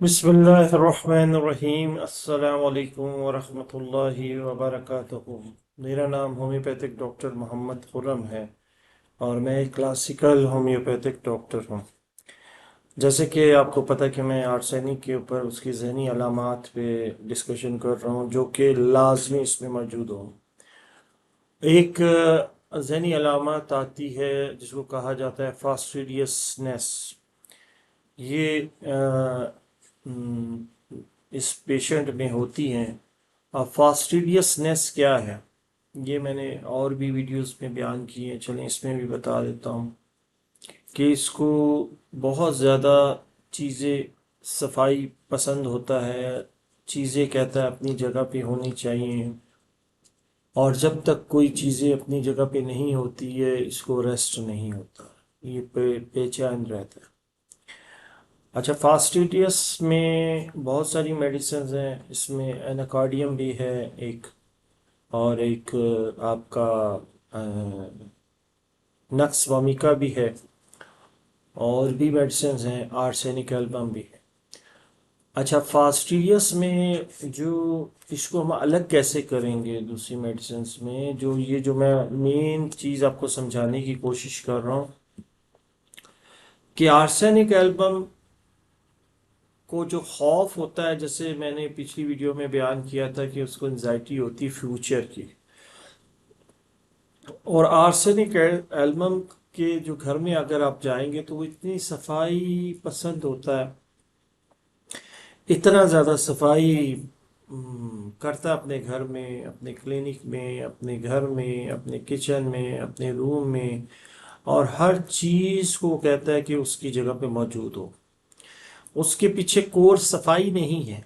بسم اللہ الرحمن الرحیم، السلام علیکم ورحمۃ اللہ وبرکاتہ۔ میرا نام ہومیوپیتھک ڈاکٹر محمد خرم ہے اور میں ایک کلاسیکل ہومیوپیتھک ڈاکٹر ہوں۔ جیسے کہ آپ کو پتہ کہ میں آرسینک کے اوپر اس کی ذہنی علامات پہ ڈسکشن کر رہا ہوں جو کہ لازمی اس میں موجود ہوں۔ ایک ذہنی علامات آتی ہے جس کو کہا جاتا ہے فاسٹیڈیسنیس۔ یہ اس پیشنٹ میں ہوتی ہیں۔ اب فاسٹیڈیسنیس کیا ہے یہ میں نے اور بھی ویڈیوز میں بیان کی ہے، چلیں اس میں بھی بتا دیتا ہوں کہ اس کو بہت زیادہ چیزیں صفائی پسند ہوتا ہے، چیزیں کہتا ہے اپنی جگہ پہ ہونی چاہیے، اور جب تک کوئی چیزیں اپنی جگہ پہ نہیں ہوتی ہے اس کو ریسٹ نہیں ہوتا، یہ بے چین رہتا ہے۔ اچھا، فاسٹیڈیس میں بہت ساری میڈیسنز ہیں، اس میں ایناکارڈیم بھی ہے ایک، اور ایک آپ کا نکس وامیکا بھی ہے، اور بھی میڈیسنز ہیں، آرسینک ایلبم بھی ہے۔ اچھا، فاسٹیڈیس میں جو اس کو ہم الگ کیسے کریں گے دوسری میڈیسنز میں، جو میں مین چیز آپ کو سمجھانے کی کوشش کر رہا ہوں کہ آرسینک ایلبم کو جو خوف ہوتا ہے، جیسے میں نے پچھلی ویڈیو میں بیان کیا تھا کہ اس کو انزائٹی ہوتی ہے فیوچر کی، اور آرسینک ایلبم کے جو گھر میں اگر آپ جائیں گے تو وہ اتنی صفائی پسند ہوتا ہے، اتنا زیادہ صفائی کرتا ہے اپنے گھر میں، اپنے کلینک میں، اپنے گھر میں، اپنے کچن میں، اپنے روم میں، اور ہر چیز کو کہتا ہے کہ اس کی جگہ پہ موجود ہو۔ اس کے پیچھے کور صفائی نہیں ہے،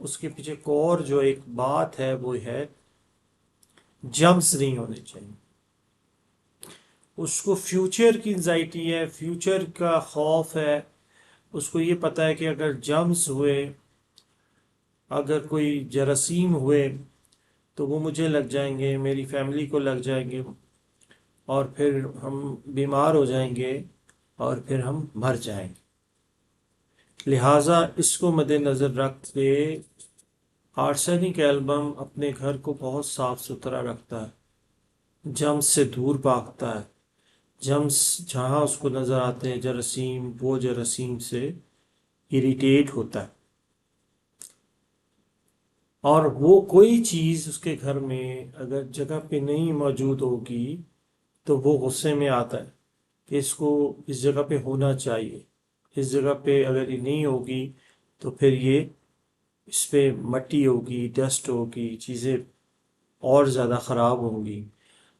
اس کے پیچھے کور جو ایک بات ہے وہ ہے جمس نہیں ہونے چاہیے۔ اس کو فیوچر کی انزائٹی ہے، فیوچر کا خوف ہے، اس کو یہ پتہ ہے کہ اگر جمس ہوئے، اگر کوئی جراثیم ہوئے تو وہ مجھے لگ جائیں گے، میری فیملی کو لگ جائیں گے، اور پھر ہم بیمار ہو جائیں گے، اور پھر ہم مر جائیں گے۔ لہٰذا اس کو مد نظر رکھ کے آرسینک ایلبم اپنے گھر کو بہت صاف ستھرا رکھتا ہے، جمس سے دور بھاگتا ہے۔ جمس جہاں اس کو نظر آتے ہیں جراثیم، وہ جراثیم سے اریٹیٹ ہوتا ہے، اور وہ کوئی چیز اس کے گھر میں اگر جگہ پہ نہیں موجود ہوگی تو وہ غصے میں آتا ہے کہ اس کو اس جگہ پہ ہونا چاہیے، اس جگہ پہ اگر یہ نہیں ہوگی تو پھر یہ اس پہ مٹی ہوگی، ڈسٹ ہوگی، چیزیں اور زیادہ خراب ہوں گی۔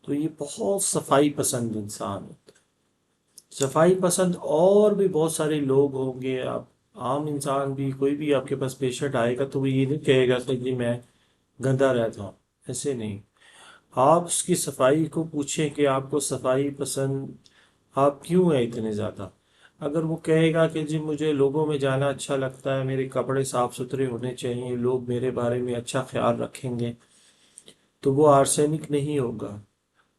تو یہ بہت صفائی پسند انسان ہوتا ہے۔ صفائی پسند اور بھی بہت سارے لوگ ہوں گے، آپ عام انسان بھی، کوئی بھی آپ کے پاس پیشنٹ آئے گا تو وہ یہ نہیں کہے گا کہ جی میں گندا رہتا ہوں، ایسے نہیں۔ آپ اس کی صفائی کو پوچھیں کہ آپ کو صفائی پسند آپ کیوں ہیں اتنے زیادہ۔ اگر وہ کہے گا کہ جی مجھے لوگوں میں جانا اچھا لگتا ہے، میرے کپڑے صاف ستھرے ہونے چاہیے، لوگ میرے بارے میں اچھا خیال رکھیں گے، تو وہ آرسینک نہیں ہوگا۔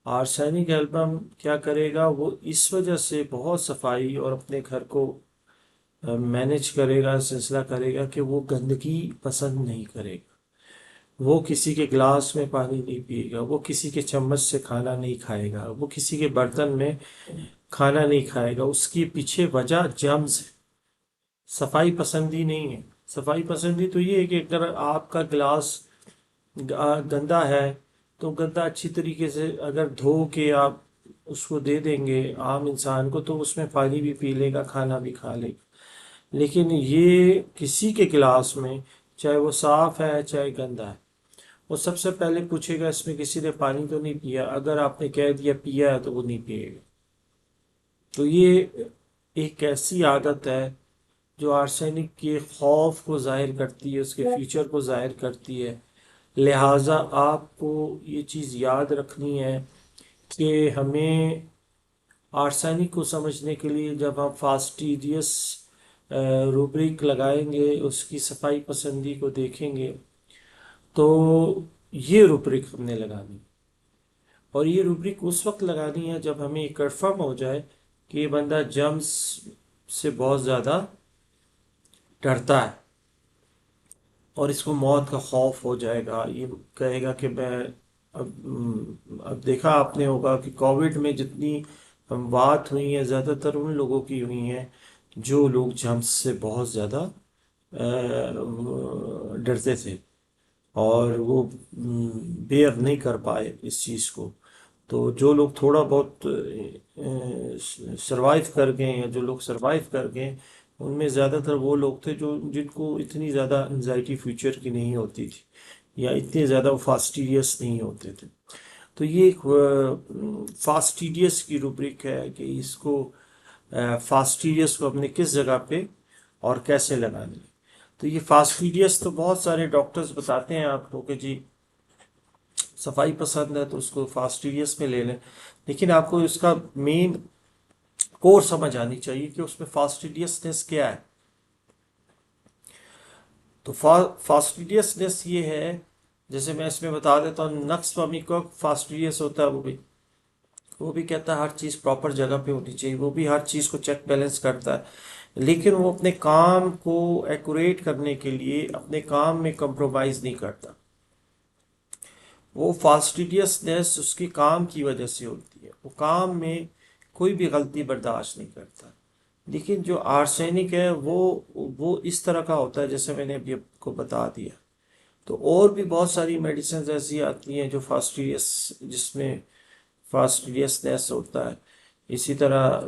آرسینک ایلبم کیا کرے گا، وہ اس وجہ سے بہت صفائی اور اپنے گھر کو مینج کرے گا، سلسلہ کرے گا کہ وہ گندگی پسند نہیں کرے گا، وہ کسی کے گلاس میں پانی نہیں پیے گا، وہ کسی کے چمچ سے کھانا نہیں کھائے گا، وہ کسی کے برتن میں کھانا نہیں کھائے گا۔ اس کی پیچھے وجہ جمز ہے، صفائی پسندی نہیں ہے۔ صفائی پسندی تو یہ ہے کہ اگر آپ کا گلاس گندا ہے تو گندا اچھی طریقے سے اگر دھو کے آپ اس کو دے دیں گے عام انسان کو تو اس میں پانی بھی پی لے گا، کھانا بھی کھا لے گا۔ لیکن یہ کسی کے گلاس میں، چاہے وہ صاف ہے چاہے گندا ہے، وہ سب سے پہلے پوچھے گا اس میں کسی نے پانی تو نہیں پیا، اگر آپ نے کہہ دیا پیا ہے تو وہ نہیں پیے گا۔ تو یہ ایک ایسی عادت ہے جو آرسینک کے خوف کو ظاہر کرتی ہے، اس کے فیوچر کو ظاہر کرتی ہے۔ لہٰذا آپ کو یہ چیز یاد رکھنی ہے کہ ہمیں آرسینک کو سمجھنے کے لیے جب ہم فاسٹیڈیس روبرک لگائیں گے، اس کی صفائی پسندی کو دیکھیں گے تو یہ روبرک ہم نے لگانی، اور یہ روبرک اس وقت لگانی ہے جب ہمیں کنفرم ہو جائے کہ یہ بندہ جرمز سے بہت زیادہ ڈرتا ہے اور اس کو موت کا خوف ہو جائے گا، یہ کہے گا کہ میں اب اب دیکھا آپ نے ہوگا کہ کووڈ میں جتنی اموات ہوئی ہیں زیادہ تر ان لوگوں کی ہوئی ہیں جو لوگ جرمز سے بہت زیادہ ڈرتے تھے، اور وہ بیئر نہیں کر پائے اس چیز کو۔ تو جو لوگ تھوڑا بہت سروائیو کر گئے، یا جو لوگ سروائیو کر گئے، ان میں زیادہ تر وہ لوگ تھے جو جن کو اتنی زیادہ انزائٹی فیوچر کی نہیں ہوتی تھی، یا اتنے زیادہ فاسٹیڈیس نہیں ہوتے تھے۔ تو یہ ایک فاسٹیڈیس کی روبرک ہے کہ اس کو فاسٹیڈیس کو اپنے کس جگہ پہ اور کیسے لگانا ہے۔ تو یہ فاسٹیڈیس تو بہت سارے ڈاکٹرز بتاتے ہیں آپ کو کہ جی صفائی پسند ہے تو اس کو فاسٹیڈیس میں لے لیں، لیکن آپ کو اس کا مین کور سمجھ آنی چاہیے کہ اس میں فاسٹیڈیسنس کیا ہے۔ تو فاسٹیڈیسنس یہ ہے، جیسے میں اس میں بتا دیتا ہوں، نقص فہمی کو فاسٹیڈیس ہوتا ہے، وہ بھی کہتا ہے ہر چیز پراپر جگہ پہ ہونی چاہیے، وہ بھی ہر چیز کو چیک بیلنس کرتا ہے، لیکن وہ اپنے کام کو ایکوریٹ کرنے کے لیے اپنے کام میں کمپرومائز نہیں کرتا۔ وہ فاسٹیڈیسنس اس کے کام کی وجہ سے ہوتی ہے، وہ کام میں کوئی بھی غلطی برداشت نہیں کرتا۔ لیکن جو آرسینک ہے وہ اس طرح کا ہوتا ہے جیسے میں نے ابھی آپ کو بتا دیا۔ تو اور بھی بہت ساری میڈیسنز ایسی آتی ہیں جو جس میں فاسٹیڈیسنس ہوتا ہے۔ اسی طرح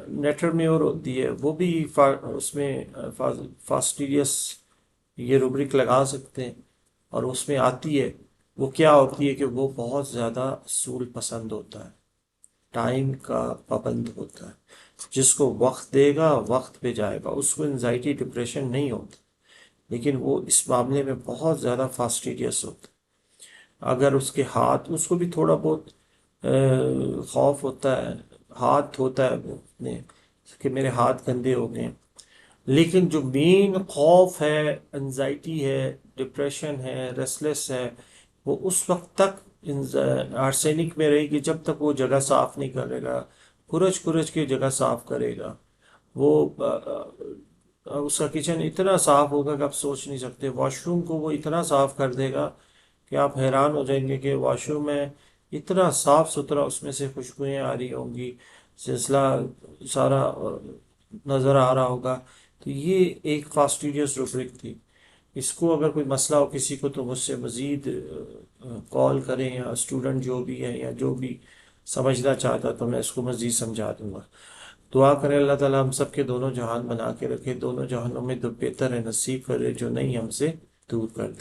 نیٹرمیور ہوتی ہے، وہ بھی اس میں فاسٹیڈیس یہ روبرک لگا سکتے ہیں، اور اس میں آتی ہے۔ وہ کیا ہوتی ہے کہ وہ بہت زیادہ اصول پسند ہوتا ہے، ٹائم کا پابند ہوتا ہے، جس کو وقت دے گا وقت پہ جائے گا، اس کو انزائٹی ڈپریشن نہیں ہوتا، لیکن وہ اس معاملے میں بہت زیادہ فاسٹیڈیس ہوتا ہے۔ اگر اس کے ہاتھ، اس کو بھی تھوڑا بہت خوف ہوتا ہے، ہاتھ ہوتا ہے وہ اپنے کہ میرے ہاتھ گندے ہو گئے، لیکن جو مین خوف ہے، انزائٹی ہے، ڈپریشن ہے، ریسلس ہے، وہ اس وقت تک آرسینک میں رہے گی جب تک وہ جگہ صاف نہیں کرے گا، کھرچ کے جگہ صاف کرے گا۔ وہ اس کا کچن اتنا صاف ہوگا کہ آپ سوچ نہیں سکتے، واش روم کو وہ اتنا صاف کر دے گا کہ آپ حیران ہو جائیں گے کہ واش روم میں اتنا صاف ستھرا، اس میں سے خوشبوئیں آ رہی ہوں گی، سلسلہ سارا نظر آ رہا ہوگا۔ تو یہ ایک فاسٹیڈیس روبرک تھی۔ اس کو اگر کوئی مسئلہ ہو کسی کو تو مجھ سے مزید کال کریں، یا اسٹوڈنٹ جو بھی ہے یا جو بھی سمجھنا چاہتا تو میں اس کو مزید سمجھا دوں گا۔ دعا کریں اللہ تعالیٰ ہم سب کے دونوں جہان بنا کے رکھے، دونوں جہانوں میں جو بہتر ہے نصیب کرے، جو نہیں ہم سے دور کر دے۔